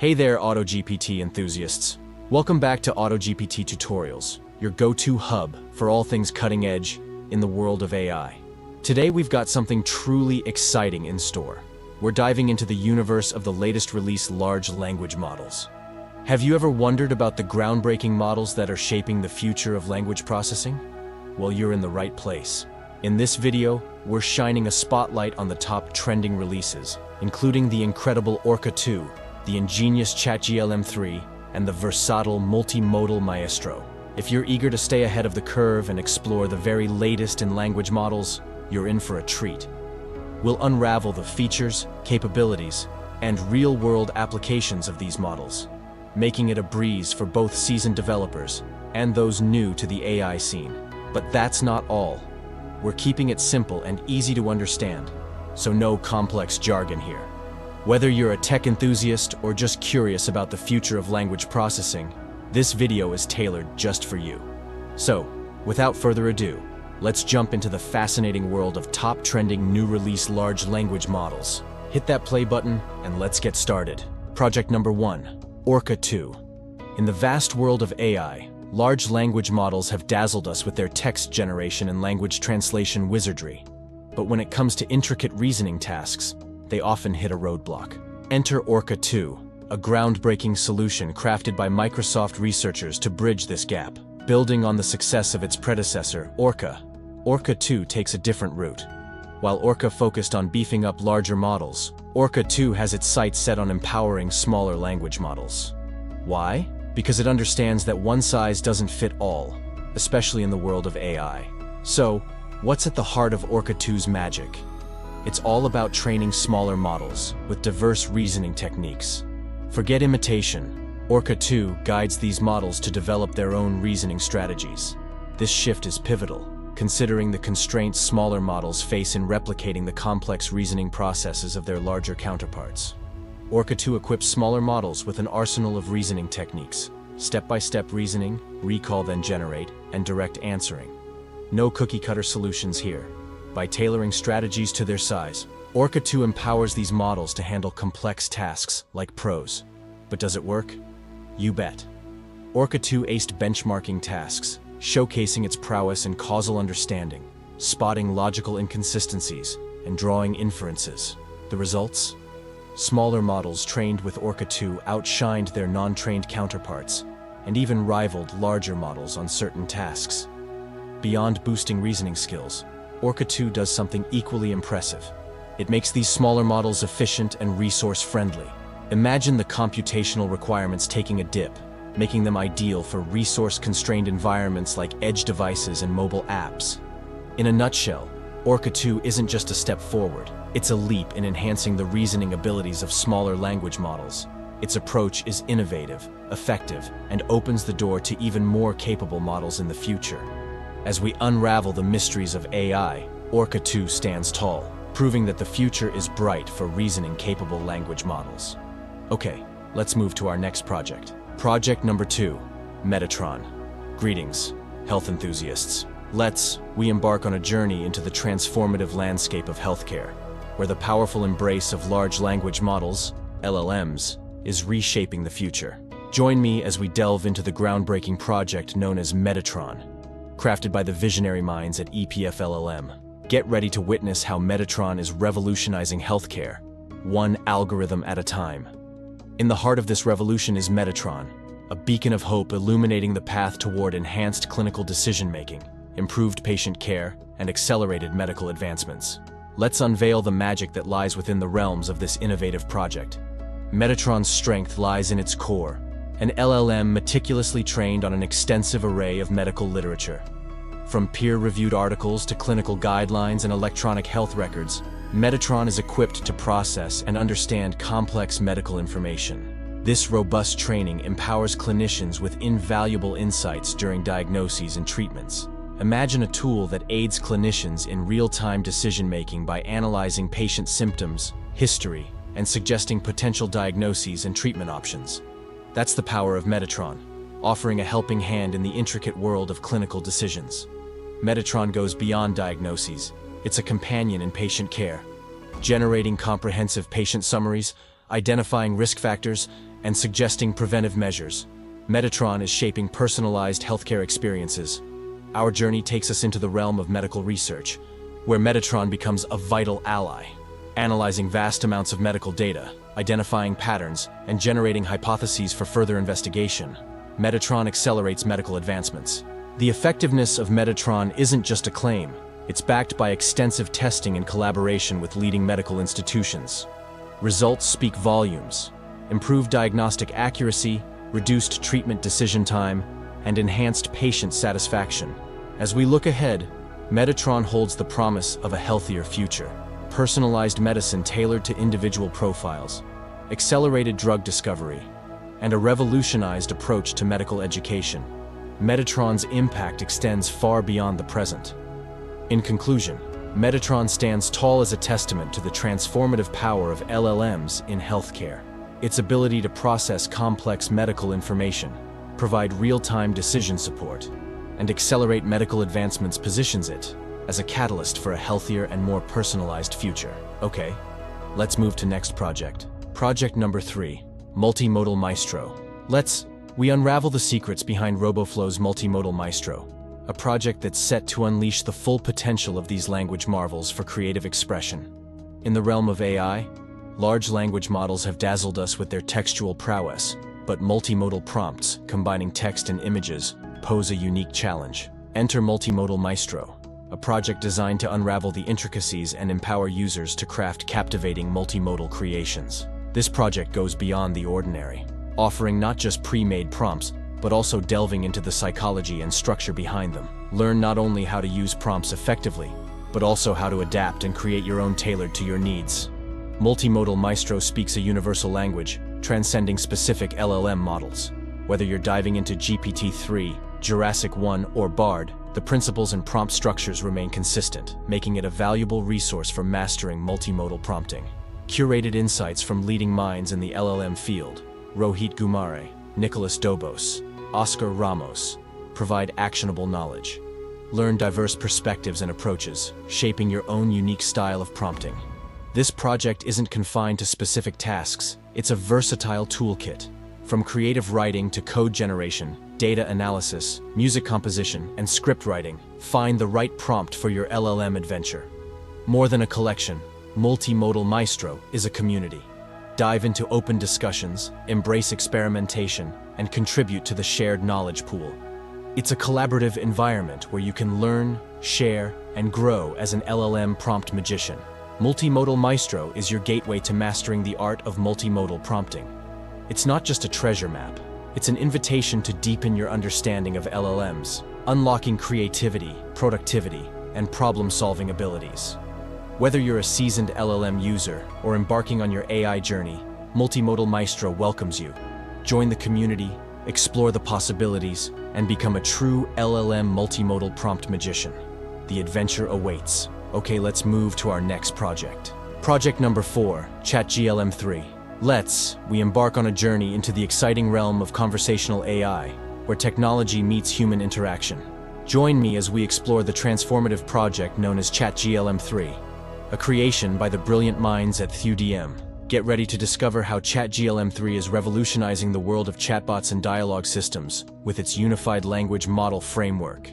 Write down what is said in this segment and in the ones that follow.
Hey there, AutoGPT enthusiasts. Welcome back to AutoGPT Tutorials, your go-to hub for all things cutting edge in the world of AI. Today we've got something truly exciting in store. We're diving into the universe of the latest release large language models. Have you ever wondered about the groundbreaking models that are shaping the future of language processing? Well, you're in the right place. In this video, we're shining a spotlight on the top trending releases, including the incredible Orca II, the ingenious ChatGLM3, and the versatile Multimodal Maestro. If you're eager to stay ahead of the curve and explore the very latest in language models, you're in for a treat. We'll unravel the features, capabilities, and real-world applications of these models, making it a breeze for both seasoned developers and those new to the AI scene. But that's not all. We're keeping it simple and easy to understand, so no complex jargon here. Whether you're a tech enthusiast or just curious about the future of language processing, this video is tailored just for you. So, without further ado, let's jump into the fascinating world of top trending new release large language models. Hit that play button and let's get started. Project number 1, Orca II. In the vast world of AI, large language models have dazzled us with their text generation and language translation wizardry. But when it comes to intricate reasoning tasks, they often hit a roadblock. Enter Orca II, a groundbreaking solution crafted by Microsoft researchers to bridge this gap. Building on the success of its predecessor, Orca II takes a different route. While Orca focused on beefing up larger models, Orca II has its sights set on empowering smaller language models. Why? Because it understands that one size doesn't fit all, especially in the world of AI. So, what's at the heart of Orca II's magic? It's all about training smaller models with diverse reasoning techniques. Forget imitation. Orca II guides these models to develop their own reasoning strategies. This shift is pivotal, considering the constraints smaller models face in replicating the complex reasoning processes of their larger counterparts. Orca II equips smaller models with an arsenal of reasoning techniques: step-by-step reasoning, recall then generate, and direct answering. No cookie-cutter solutions here. By tailoring strategies to their size, Orca II empowers these models to handle complex tasks like prose. But does it work? You bet. Orca II aced benchmarking tasks, showcasing its prowess in causal understanding, spotting logical inconsistencies, and drawing inferences. The results? Smaller models trained with Orca II outshined their non-trained counterparts, and even rivaled larger models on certain tasks. Beyond boosting reasoning skills, Orca II does something equally impressive. It makes these smaller models efficient and resource-friendly. Imagine the computational requirements taking a dip, making them ideal for resource-constrained environments like edge devices and mobile apps. In a nutshell, Orca II isn't just a step forward, it's a leap in enhancing the reasoning abilities of smaller language models. Its approach is innovative, effective, and opens the door to even more capable models in the future. As we unravel the mysteries of AI, Orca II stands tall, proving that the future is bright for reasoning-capable language models. Okay, let's move to our next project. Project number 2, Metatron. Greetings, health enthusiasts. We embark on a journey into the transformative landscape of healthcare, where the powerful embrace of large language models, LLMs, is reshaping the future. Join me as we delve into the groundbreaking project known as Metatron, crafted by the visionary minds at EPF LLM. Get ready to witness how Metatron is revolutionizing healthcare, one algorithm at a time. In the heart of this revolution is Metatron, a beacon of hope illuminating the path toward enhanced clinical decision-making, improved patient care, and accelerated medical advancements. Let's unveil the magic that lies within the realms of this innovative project. Metatron's strength lies in its core, an LLM meticulously trained on an extensive array of medical literature. From peer-reviewed articles to clinical guidelines and electronic health records, Metatron is equipped to process and understand complex medical information. This robust training empowers clinicians with invaluable insights during diagnoses and treatments. Imagine a tool that aids clinicians in real-time decision-making by analyzing patient symptoms, history, and suggesting potential diagnoses and treatment options. That's the power of Metatron, offering a helping hand in the intricate world of clinical decisions. Metatron goes beyond diagnoses. It's a companion in patient care, generating comprehensive patient summaries, identifying risk factors, and suggesting preventive measures. Metatron is shaping personalized healthcare experiences. Our journey takes us into the realm of medical research, where Metatron becomes a vital ally, analyzing vast amounts of medical data, identifying patterns, and generating hypotheses for further investigation. Metatron accelerates medical advancements. The effectiveness of Metatron isn't just a claim, it's backed by extensive testing and collaboration with leading medical institutions. Results speak volumes: improved diagnostic accuracy, reduced treatment decision time, and enhanced patient satisfaction. As we look ahead, Metatron holds the promise of a healthier future. Personalized medicine tailored to individual profiles, accelerated drug discovery, and a revolutionized approach to medical education. Metatron's impact extends far beyond the present. In conclusion, Metatron stands tall as a testament to the transformative power of LLMs in healthcare. Its ability to process complex medical information, provide real-time decision support, and accelerate medical advancements positions it as a catalyst for a healthier and more personalized future. Okay, let's move to next project. Project number 3, Multimodal Maestro. We unravel the secrets behind RoboFlow's Multimodal Maestro, a project that's set to unleash the full potential of these language marvels for creative expression. In the realm of AI, large language models have dazzled us with their textual prowess, but multimodal prompts, combining text and images, pose a unique challenge. Enter Multimodal Maestro, a project designed to unravel the intricacies and empower users to craft captivating multimodal creations. This project goes beyond the ordinary, offering not just pre-made prompts, but also delving into the psychology and structure behind them. Learn not only how to use prompts effectively, but also how to adapt and create your own tailored to your needs. Multimodal Maestro speaks a universal language, transcending specific LLM models. Whether you're diving into GPT-3, Jurassic 1, or Bard, the principles and prompt structures remain consistent, making it a valuable resource for mastering multimodal prompting. Curated insights from leading minds in the LLM field, Rohit Gumare, Nicholas Dobos, Oscar Ramos, provide actionable knowledge. Learn diverse perspectives and approaches, shaping your own unique style of prompting. This project isn't confined to specific tasks, it's a versatile toolkit. From creative writing to code generation, data analysis, music composition, and script writing, find the right prompt for your LLM adventure. More than a collection, Multimodal Maestro is a community. Dive into open discussions, embrace experimentation, and contribute to the shared knowledge pool. It's a collaborative environment where you can learn, share, and grow as an LLM prompt magician. Multimodal Maestro is your gateway to mastering the art of multimodal prompting. It's not just a treasure map, it's an invitation to deepen your understanding of LLMs, unlocking creativity, productivity, and problem-solving abilities. Whether you're a seasoned LLM user or embarking on your AI journey, Multimodal Maestro welcomes you. Join the community, explore the possibilities, and become a true LLM multimodal prompt magician. The adventure awaits. Okay, let's move to our next project. Project number 4, ChatGLM3. We embark on a journey into the exciting realm of conversational AI, where technology meets human interaction. Join me as we explore the transformative project known as ChatGLM3, a creation by the brilliant minds at ThuDM. Get ready to discover how ChatGLM3 is revolutionizing the world of chatbots and dialogue systems with its unified language model framework.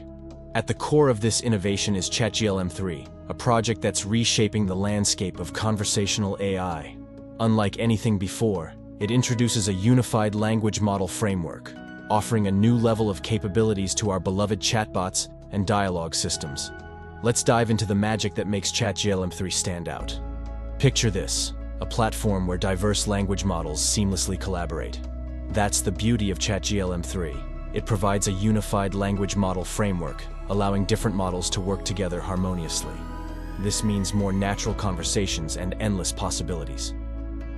At the core of this innovation is ChatGLM3, a project that's reshaping the landscape of conversational AI. Unlike anything before, it introduces a unified language model framework, offering a new level of capabilities to our beloved chatbots and dialogue systems. Let's dive into the magic that makes ChatGLM3 stand out. Picture this, a platform where diverse language models seamlessly collaborate. That's the beauty of ChatGLM3. It provides a unified language model framework, allowing different models to work together harmoniously. This means more natural conversations and endless possibilities.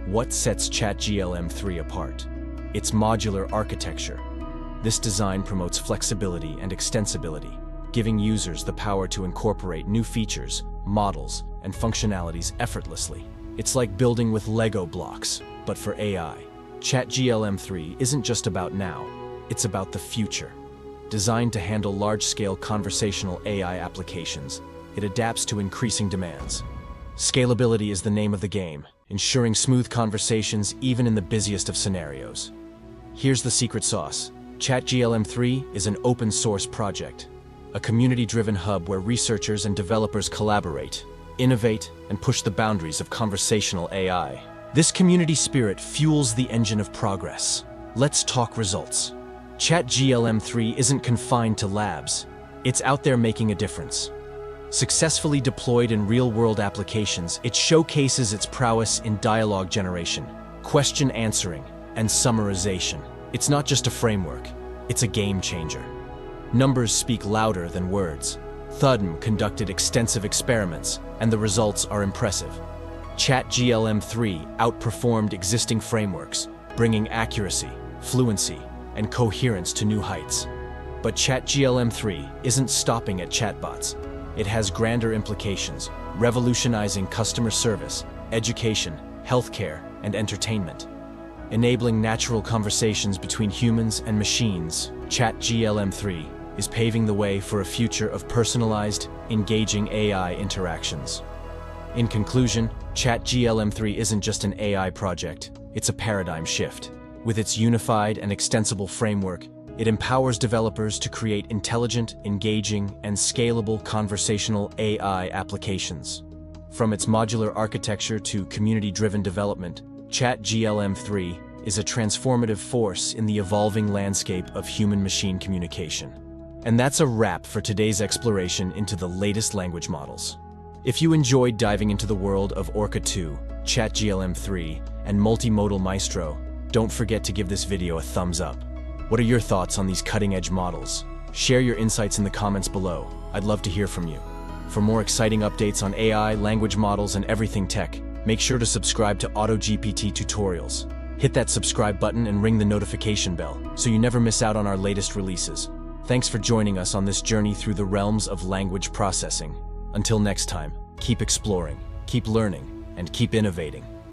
What sets ChatGLM3 apart? Its modular architecture. This design promotes flexibility and extensibility, giving users the power to incorporate new features, models, and functionalities effortlessly. It's like building with Lego blocks, but for AI. ChatGLM3 isn't just about now, it's about the future. Designed to handle large-scale conversational AI applications, it adapts to increasing demands. Scalability is the name of the game. ensuring smooth conversations even in the busiest of scenarios. Here's the secret sauce. ChatGLM3 is an open-source project, a community-driven hub where researchers and developers collaborate, innovate, and push the boundaries of conversational AI. This community spirit fuels the engine of progress. Let's talk results. ChatGLM3 isn't confined to labs. It's out there making a difference. Successfully deployed in real-world applications, it showcases its prowess in dialogue generation, question answering, and summarization. It's not just a framework, it's a game changer. Numbers speak louder than words. ThudM conducted extensive experiments, and the results are impressive. ChatGLM3 outperformed existing frameworks, bringing accuracy, fluency, and coherence to new heights. But ChatGLM3 isn't stopping at chatbots. It has grander implications, revolutionizing customer service, education, healthcare, and entertainment. Enabling natural conversations between humans and machines, ChatGLM3 is paving the way for a future of personalized, engaging AI interactions. In conclusion, ChatGLM3 isn't just an AI project, it's a paradigm shift. With its unified and extensible framework, it empowers developers to create intelligent, engaging, and scalable conversational AI applications. From its modular architecture to community-driven development, ChatGLM3 is a transformative force in the evolving landscape of human-machine communication. And that's a wrap for today's exploration into the latest language models. If you enjoyed diving into the world of Orca II, ChatGLM3, and Multimodal Maestro, don't forget to give this video a thumbs up. What are your thoughts on these cutting-edge models? Share your insights in the comments below. I'd love to hear from you. For more exciting updates on AI, language models, and everything tech, make sure to subscribe to AutoGPT tutorials. Hit that subscribe button and ring the notification bell so you never miss out on our latest releases. Thanks for joining us on this journey through the realms of language processing. Until next time, keep exploring, keep learning, and keep innovating.